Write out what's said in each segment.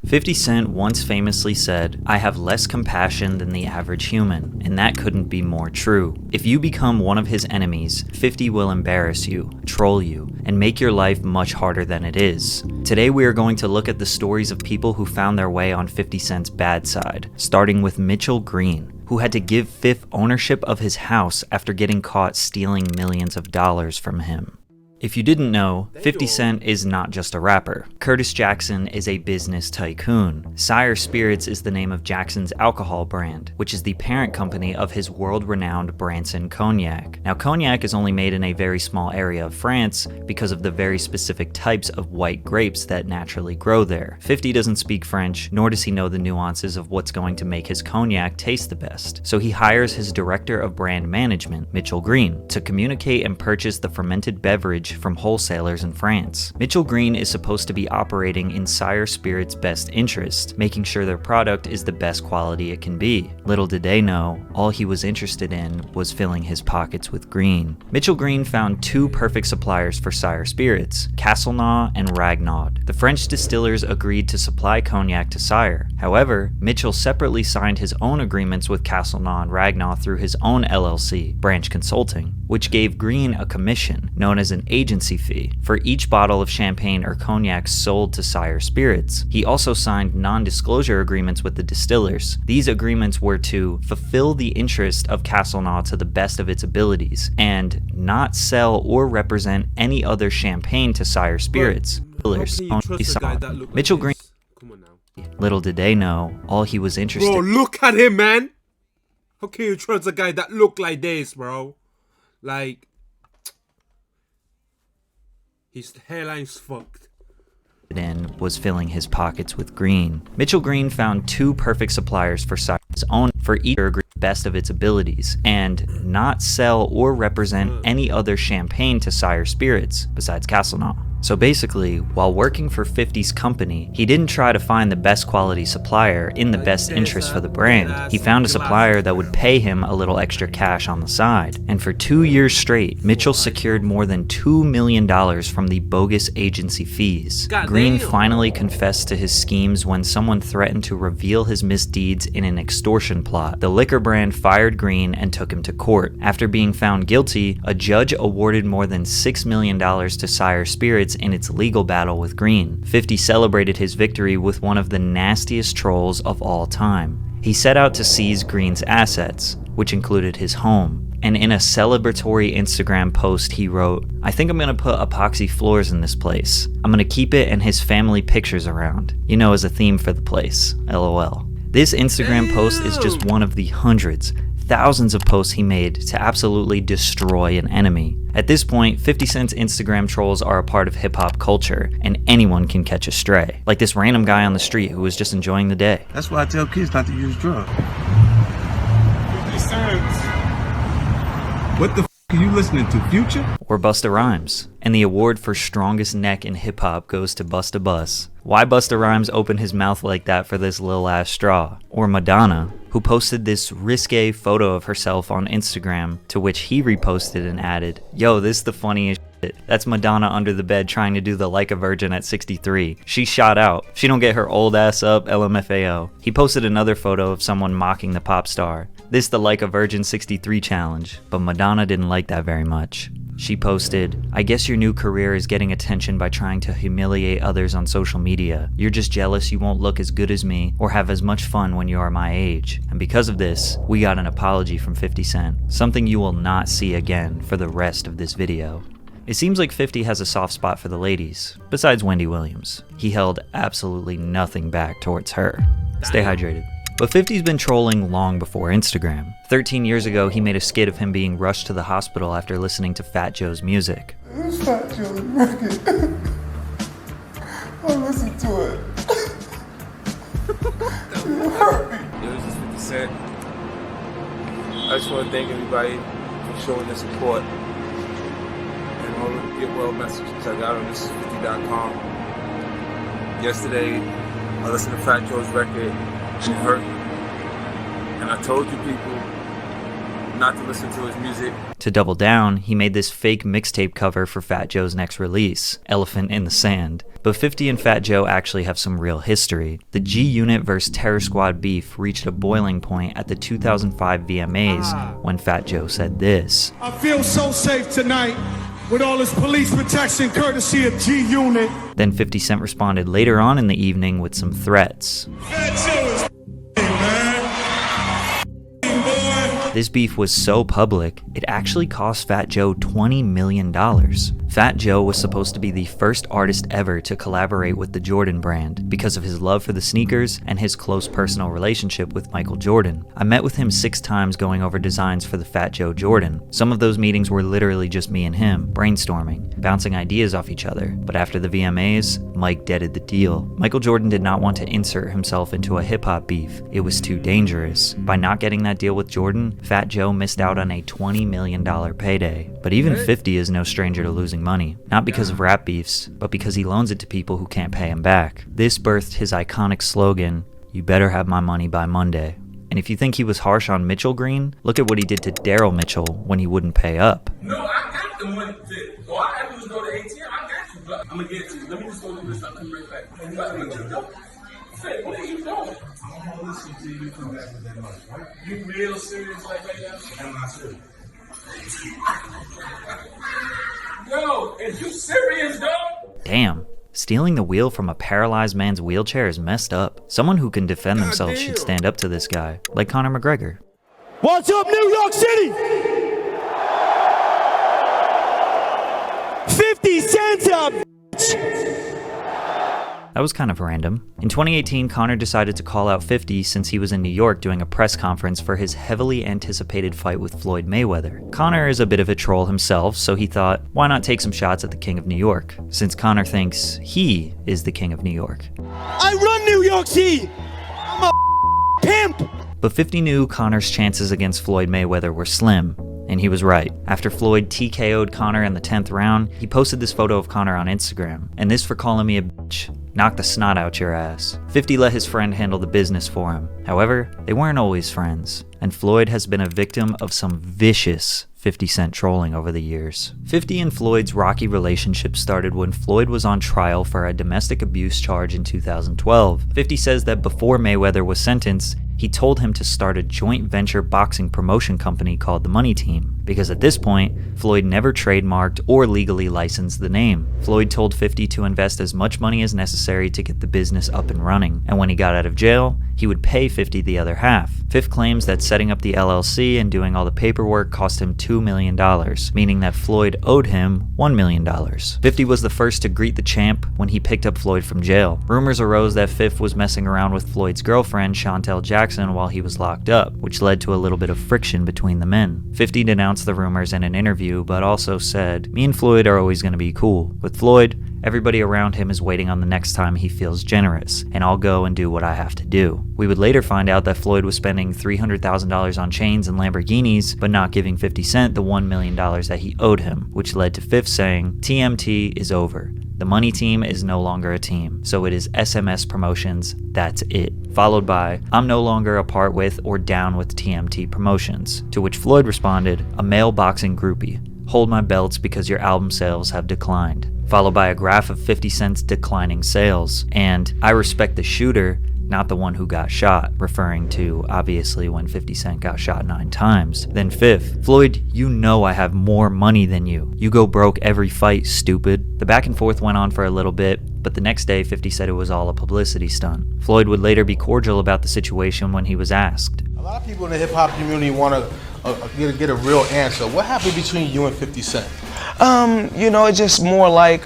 50 Cent once famously said, "I have less compassion than the average human," and that couldn't be more true. If you become one of his enemies, 50 will embarrass you, troll you, and make your life much harder than it is. Today we are going to look at the stories of people who found their way on 50 Cent's bad side, starting with Mitchell Green, who had to give Fifth ownership of his house after getting caught stealing millions of dollars from him. If you didn't know, 50 Cent is not just a rapper. Curtis Jackson is a business tycoon. Sire Spirits is the name of Jackson's alcohol brand, which is the parent company of his world-renowned Branson Cognac. Now, cognac is only made in a very small area of France because of the very specific types of white grapes that naturally grow there. 50 doesn't speak French, nor does he know the nuances of what's going to make his cognac taste the best. So he hires his director of brand management, Mitchell Green, to communicate and purchase the fermented beverage from wholesalers in France. Mitchell Green is supposed to be operating in Sire Spirits' best interest, making sure their product is the best quality it can be. Little did they know, all he was interested in was filling his pockets with green. Mitchell Green found two perfect suppliers for Sire Spirits, Castelnau and Ragnod. The French distillers agreed to supply cognac to Sire. However, Mitchell separately signed his own agreements with Castelnau and Ragnod through his own LLC, Branch Consulting, which gave Green a commission, known as an agency fee, for each bottle of champagne or cognac sold to Sire Spirits. He also signed non-disclosure agreements with the distillers. These agreements were to fulfill the interest of Castelnau to the best of its abilities, and not sell or represent any other champagne to Sire Spirits. Mitchell Green. Come on now. Little did they know, all he was interested. Bro, look at him, man. How can you trust a guy that look like this, bro? Like, his hairline's fucked. In was filling his pockets with green. Mitchell Green found two perfect suppliers for Sire's own for each best of its abilities, and not sell or represent any other champagne to Sire Spirits besides Castelnau. So basically, while working for 50's company, he didn't try to find the best quality supplier in the best interest for the brand. He found a supplier that would pay him a little extra cash on the side. And for 2 years straight, Mitchell secured more than $2 million from the bogus agency fees. Green finally confessed to his schemes when someone threatened to reveal his misdeeds in an extortion plot. The liquor brand fired Green and took him to court. After being found guilty, a judge awarded more than $6 million to Sire Spirits in its legal battle with Green. 50 celebrated his victory with one of the nastiest trolls of all time. He set out to seize Green's assets, which included his home. And in a celebratory Instagram post, he wrote, "I think I'm gonna put epoxy floors in this place. I'm gonna keep it and his family pictures around. You know, as a theme for the place, LOL." This Instagram post is just one of the hundreds, thousands of posts he made to absolutely destroy an enemy. At this point, 50 Cent's Instagram trolls are a part of hip-hop culture, and anyone can catch a stray. Like this random guy on the street who was just enjoying the day. That's why I tell kids not to use drugs. 50 cents. What the f*** are you listening to, Future? Or Busta Rhymes. And the award for strongest neck in hip-hop goes to Busta Bus. Why Busta Rhymes opened his mouth like that for this little ass straw? Or Madonna, who posted this risque photo of herself on Instagram, to which he reposted and added, "Yo, this is the funniest shit. That's Madonna under the bed trying to do the like a virgin at 63. She shot out. If she don't get her old ass up, LMFAO." He posted another photo of someone mocking the pop star. This the like a virgin 63 challenge, but Madonna didn't like that very much. She posted, "I guess your new career is getting attention by trying to humiliate others on social media. You're just jealous you won't look as good as me or have as much fun when you are my age. And because of this, we got an apology from 50 Cent, something you will not see again for the rest of this video." It seems like 50 has a soft spot for the ladies, besides Wendy Williams. He held absolutely nothing back towards her. Stay hydrated. But 50's been trolling long before Instagram. 13 years ago, he made a skit of him being rushed to the hospital after listening to Fat Joe's music. It's Fat Joe's record. I listened to it. It hurt me. Yo, this is 50 Cent. I just want to thank everybody for showing their support and all the get well messages I got on this50.com. Yesterday, I listened to Fat Joe's record. It hurt. And I told you people, not to listen to his music. To double down, he made this fake mixtape cover for Fat Joe's next release, Elephant in the Sand. But 50 and Fat Joe actually have some real history. The G Unit vs. Terror Squad beef reached a boiling point at the 2005 VMAs when Fat Joe said this. I feel so safe tonight with all this police protection courtesy of G Unit. Then 50 Cent responded later on in the evening with some threats. Fat Joe is man. This beef was so public, it actually cost Fat Joe $20 million. Fat Joe was supposed to be the first artist ever to collaborate with the Jordan brand because of his love for the sneakers and his close personal relationship with Michael Jordan. I met with him 6 times going over designs for the Fat Joe Jordan. Some of those meetings were literally just me and him, brainstorming, bouncing ideas off each other. But after the VMAs, Mike deaded the deal. Michael Jordan did not want to insert himself into a hip-hop beef. It was too dangerous. By not getting that deal with Jordan, Fat Joe missed out on a $20 million payday. But even 50 is no stranger to losing money. Not because of rap beefs, but because he loans it to people who can't pay him back. This birthed his iconic slogan, "You better have my money by Monday." And if you think he was harsh on Mitchell Green, look at what he did to Daryl Mitchell when he wouldn't pay up. No, I got the money to. All I have to do is go to ATM. I got you, but I'm gonna get it to you. Let me just go do this. I'll come right back. What are you doing? I'm gonna listen to you come back with that money, right? You real serious like that now? I'm not serious. Yo, is you serious, dog? Damn. Stealing the wheel from a paralyzed man's wheelchair is messed up. Someone who can defend themselves should stand up to this guy, like Conor McGregor. What's up, New York City? 50 cents up, bitch. That was kind of random. In 2018, Conor decided to call out 50 since he was in New York doing a press conference for his heavily anticipated fight with Floyd Mayweather. Conor is a bit of a troll himself, so he thought, why not take some shots at the King of New York, since Conor thinks he is the King of New York. I run New York City. I'm a pimp. But 50 knew Conor's chances against Floyd Mayweather were slim. And he was right. After Floyd TKO'd Conor in the 10th round, he posted this photo of Conor on Instagram. And this for calling me a bitch. Knock the snot out your ass. 50 let his friend handle the business for him. However, they weren't always friends. And Floyd has been a victim of some vicious 50 Cent trolling over the years. 50 and Floyd's rocky relationship started when Floyd was on trial for a domestic abuse charge in 2012. 50 says that before Mayweather was sentenced, he told him to start a joint venture boxing promotion company called the Money Team, because at this point, Floyd never trademarked or legally licensed the name. Floyd told 50 to invest as much money as necessary to get the business up and running, and when he got out of jail, he would pay 50 the other half. Fifth claims that setting up the LLC and doing all the paperwork cost him $2 million, meaning that Floyd owed him $1 million. 50 was the first to greet the champ when he picked up Floyd from jail. Rumors arose that Fifth was messing around with Floyd's girlfriend, Chantel Jackson, while he was locked up, which led to a little bit of friction between the men. 50 denounced the rumors in an interview, but also said, "Me and Floyd are always going to be cool. With Floyd, everybody around him is waiting on the next time he feels generous, and I'll go and do what I have to do." We would later find out that Floyd was spending $300,000 on chains and Lamborghinis, but not giving 50 Cent the $1 million that he owed him, which led to Fifth saying, "TMT is over. The Money Team is no longer a team, so it is SMS Promotions, that's it." Followed by, "I'm no longer a part with or down with TMT Promotions," to which Floyd responded, "A male boxing groupie. Hold my belts because your album sales have declined." Followed by a graph of 50 Cent's declining sales, and "I respect the shooter, not the one who got shot," referring to, obviously, when 50 Cent got shot 9 times. Then Fifth, "Floyd, you know I have more money than you. You go broke every fight, stupid." The back and forth went on for a little bit, but the next day 50 said it was all a publicity stunt. Floyd would later be cordial about the situation when he was asked. A lot of people in the hip-hop community want to get a real answer. What happened between you and 50 Cent? It's just more like,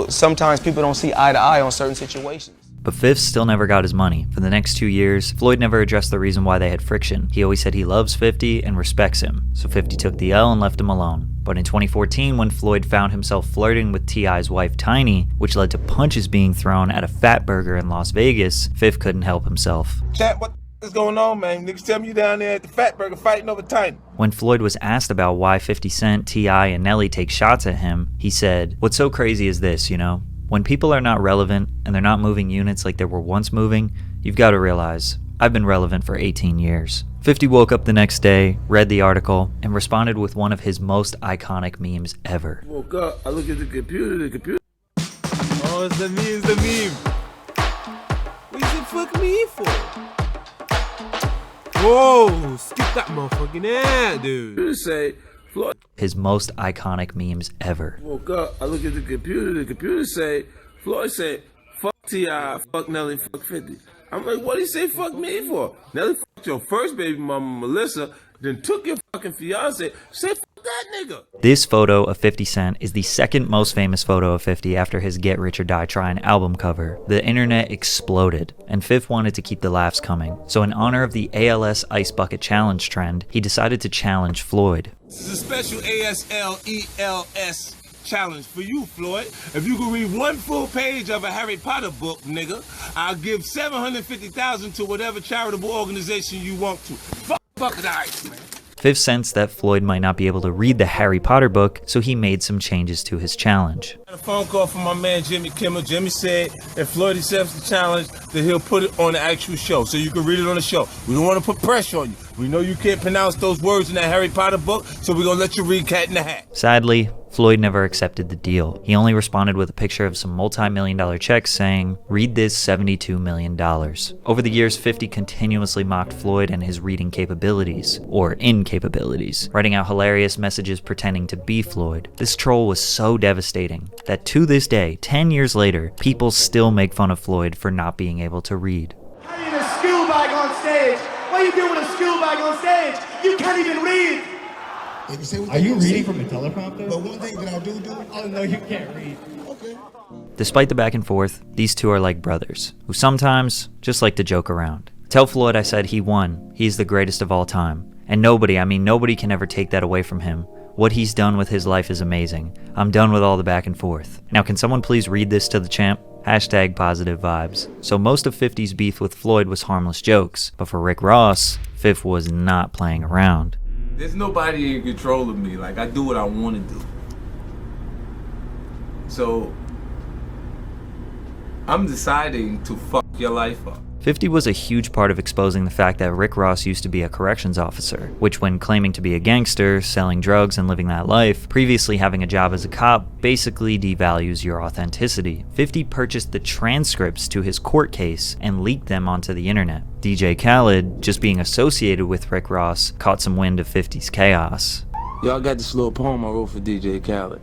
sometimes people don't see eye to eye on certain situations. But Fifth still never got his money. For the next 2 years, Floyd never addressed the reason why they had friction. He always said he loves 50 and respects him, so 50 took the L and left him alone. But in 2014, when Floyd found himself flirting with T.I.'s wife Tiny, which led to punches being thrown at a Fat Burger in Las Vegas, Fifth couldn't help himself. Chat, what is going on, man? Niggas tell me you down there at the Fat Burger fighting over Tiny. When Floyd was asked about why 50 Cent, T.I., and Nelly take shots at him, he said, "What's so crazy is this, When people are not relevant and they're not moving units like they were once moving, you've got to realize, I've been relevant for 18 years. 50 woke up the next day, read the article, and responded with one of his most iconic memes ever. Woke up, I look at the computer. Oh, it's the meme. What you say fuck me for? Whoa, skip that motherfucking ad, dude. Computer say, Floyd. His most iconic memes ever. Woke up, I look at the computer say, Floyd said, fuck T.I., fuck Nelly, fuck 50. I'm like, what did he say fuck me for? Nelly fucked your first baby mama, Melissa, then took your fucking fiance, said fuck that nigga. This photo of 50 Cent is the second most famous photo of 50 after his Get Rich or Die Trying album cover. The internet exploded, and Fifth wanted to keep the laughs coming. So in honor of the ALS Ice Bucket Challenge trend, he decided to challenge Floyd. This is a special ASLELS challenge for you, Floyd. If you can read one full page of a Harry Potter book, nigga, I'll give $750,000 to whatever charitable organization you want to. Fuck bucket of ice, man. Fifth sensed that Floyd might not be able to read the Harry Potter book, so he made some changes to his challenge. I got a phone call from my man Jimmy Kimmel. Jimmy said if Floyd accepts the challenge, then he'll put it on the actual show, so you can read it on the show. We don't want to put pressure on you. We know you can't pronounce those words in that Harry Potter book, so we're gonna let you read Cat in the Hat. Sadly, Floyd never accepted the deal. He only responded with a picture of some multi-million-dollar checks saying, "Read this $72 million." Over the years, 50 continuously mocked Floyd and his reading capabilities, or incapabilities, writing out hilarious messages pretending to be Floyd. This troll was so devastating that to this day, 10 years later, people still make fun of Floyd for not being able to read. Carrying a school bag on stage. What are you doing with a school bag on stage? You can't even read. Are you reading from a teleprompter? But one thing that I do. Oh no, you can't read. Okay. Despite the back and forth, these two are like brothers, who sometimes just like to joke around. Tell Floyd I said he won. He's the greatest of all time. And nobody can ever take that away from him. What he's done with his life is amazing. I'm done with all the back and forth. Now can someone please read this to the champ? Hashtag positive vibes. So most of 50's beef with Floyd was harmless jokes, but for Rick Ross, Fifth was not playing around. There's nobody in control of me. Like, I do what I want to do. So, I'm deciding to fuck your life up. 50 was a huge part of exposing the fact that Rick Ross used to be a corrections officer, which when claiming to be a gangster, selling drugs and living that life, previously having a job as a cop, basically devalues your authenticity. 50 purchased the transcripts to his court case and leaked them onto the internet. DJ Khaled, just being associated with Rick Ross, caught some wind of 50's chaos. Y'all got this little poem I wrote for DJ Khaled.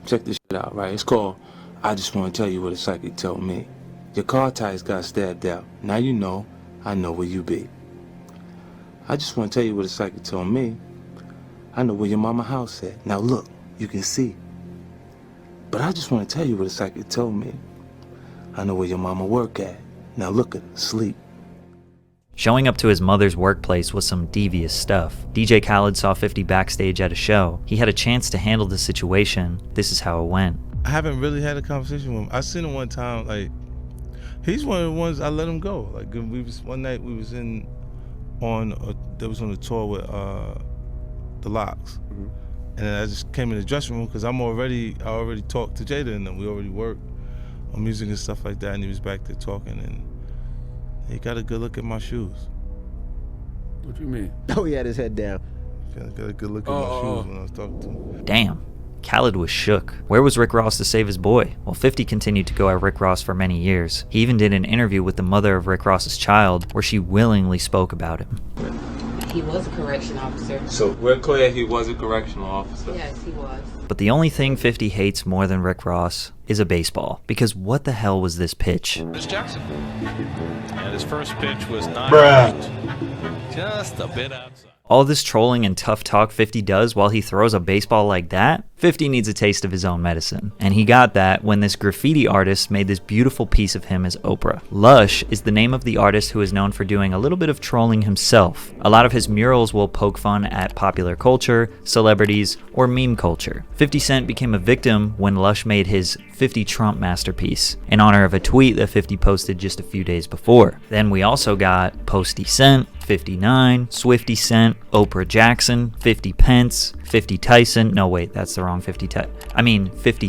Check this shit out, right? It's called I Just Want to Tell You What a Psychic Told Me. Your car tires got stabbed out. Now you know, I know where you be. I just want to tell you what a psychic told me. I know where your mama house at. Now look, you can see. But I just want to tell you what a psychic told me. I know where your mama work at. Now look at her, sleep. Showing up to his mother's workplace was some devious stuff. DJ Khaled saw 50 backstage at a show. He had a chance to handle the situation. This is how it went. I haven't really had a conversation with him. I seen him one time, like, he's one of the ones I let him go. Like one night we was on a tour with the Locks, and then I just came in the dressing room because I already talked to Jada and them. We already worked on music and stuff like that, and he was back there talking, and he got a good look at my shoes. What do you mean? Oh, he had his head down. Got a good look at my shoes when I was talking to him. Damn. Khaled was shook. Where was Rick Ross to save his boy? Well, 50 continued to go at Rick Ross for many years. He even did an interview with the mother of Rick Ross's child where she willingly spoke about him. He was a correction officer. So we're clear he was a correctional officer. Yes, he was. But the only thing 50 hates more than Rick Ross is a baseball. Because what the hell was this pitch? Chris Jackson. And his first pitch was not just a bit outside. All this trolling and tough talk 50 does while he throws a baseball like that? 50 needs a taste of his own medicine. And he got that when this graffiti artist made this beautiful piece of him as Oprah. Lush is the name of the artist who is known for doing a little bit of trolling himself. A lot of his murals will poke fun at popular culture, celebrities, or meme culture. 50 Cent became a victim when Lush made his 50 Trump masterpiece in honor of a tweet that 50 posted just a few days before. Then we also got Posty Cent, 59, Swifty Cent, Oprah Jackson, 50 Pence, 50 Tyson, no wait, that's the wrong 50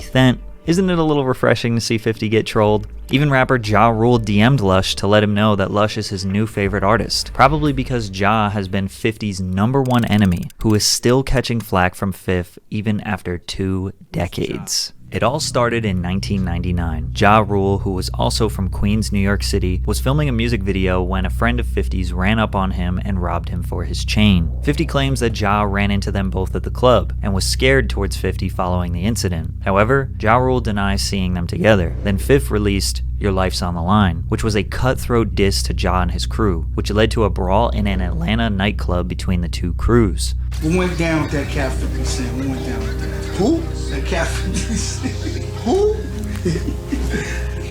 Cent, Isn't it a little refreshing to see 50 get trolled? Even rapper Ja Rule DM'd Lush to let him know that Lush is his new favorite artist, probably because Ja has been 50's #1 enemy, who is still catching flack from Fif even after 2 decades. It all started in 1999. Ja Rule, who was also from Queens, New York City, was filming a music video when a friend of 50's ran up on him and robbed him for his chain. 50 claims that Ja ran into them both at the club and was scared towards 50 following the incident. However, Ja Rule denies seeing them together. Then Fif released Your Life's on the Line, which was a cutthroat diss to Ja and his crew, which led to a brawl in an Atlanta nightclub between the two crews. We went down with that cat 50 Cent. We went down with that. Who? That cat 50 Cent. Who?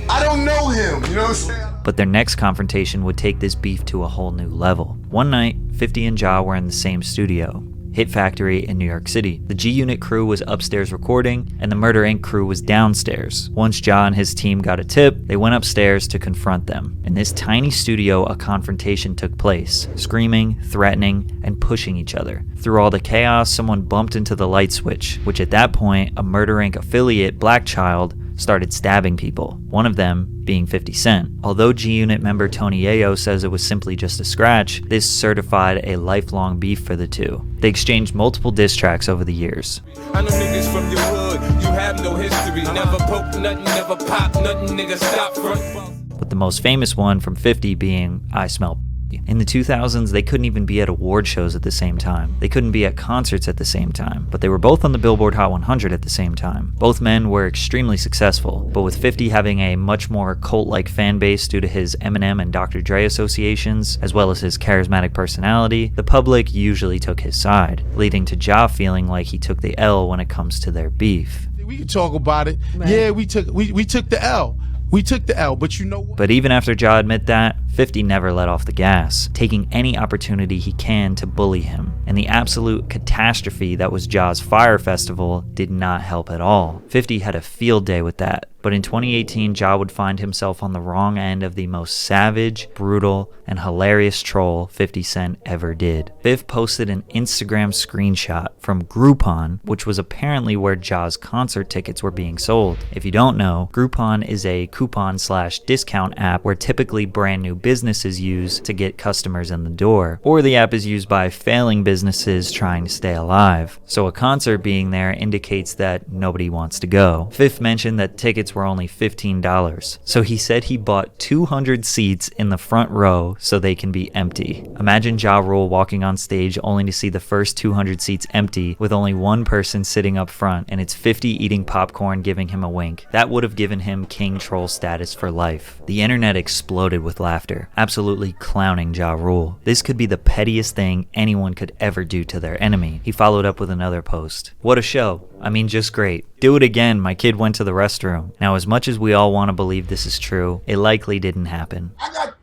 I don't know him, you know what I'm saying? But their next confrontation would take this beef to a whole new level. One night, 50 and Ja were in the same studio, Hit Factory in New York City. The G-Unit crew was upstairs recording, and the Murder Inc. crew was downstairs. Once Ja and his team got a tip, they went upstairs to confront them. In this tiny studio, a confrontation took place, screaming, threatening, and pushing each other. Through all the chaos, someone bumped into the light switch, which at that point, a Murder Inc. affiliate, Black Child, started stabbing people, one of them being 50 Cent. Although G-Unit member Tony Yayo says it was simply just a scratch, this certified a lifelong beef for the two. They exchanged multiple diss tracks over the years. I know niggas from your hood, you have no history, never poke nothing, never pop nothing, nigga stop front. With the most famous one from 50 being I Smell. In the 2000s, they couldn't even be at award shows at the same time. They couldn't be at concerts at the same time, but they were both on the Billboard Hot 100 at the same time. Both men were extremely successful, but with 50 having a much more cult-like fan base due to his Eminem and Dr. Dre associations, as well as his charismatic personality, the public usually took his side, leading to Ja feeling like he took the L when it comes to their beef. We can talk about it. Right. Yeah, we took the L. We took the L, but you know what? But even after Ja admit that, 50 never let off the gas, taking any opportunity he can to bully him. And the absolute catastrophe that was Ja's Fire Festival did not help at all. 50 had a field day with that. But in 2018, Ja would find himself on the wrong end of the most savage, brutal, and hilarious troll 50 Cent ever did. Biff posted an Instagram screenshot from Groupon, which was apparently where Ja's concert tickets were being sold. If you don't know, Groupon is a coupon/discount app where typically brand new businesses use to get customers in the door, or the app is used by failing businesses trying to stay alive. So a concert being there indicates that nobody wants to go. Fifth mentioned that tickets were only $15, so he said he bought 200 seats in the front row so they can be empty. Imagine Ja Rule walking on stage only to see the first 200 seats empty with only one person sitting up front, and it's 50 eating popcorn giving him a wink. That would have given him king troll status for life. The internet exploded with laughter, absolutely clowning Ja Rule. This could be the pettiest thing anyone could ever do to their enemy. He followed up with another post. What a show. I mean, just great. Do it again, my kid went to the restroom. Now, as much as we all want to believe this is true, it likely didn't happen. I got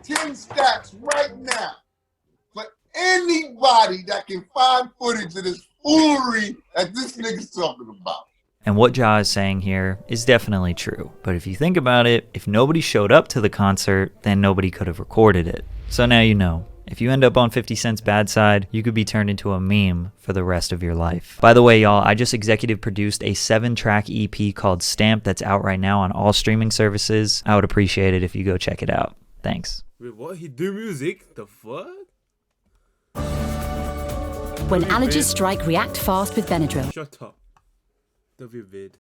10 stacks right now for anybody that can find footage of this foolery that this nigga's talking about. And what Ja is saying here is definitely true. But if you think about it, if nobody showed up to the concert, then nobody could have recorded it. So now you know. If you end up on 50 Cent's bad side, you could be turned into a meme for the rest of your life. By the way, y'all, I just executive produced a 7-track EP called Stamp that's out right now on all streaming services. I would appreciate it if you go check it out. Thanks. Wait, what? He do music? The fuck? When allergies strike, react fast with Benadryl. Shut up. Don't be a vid.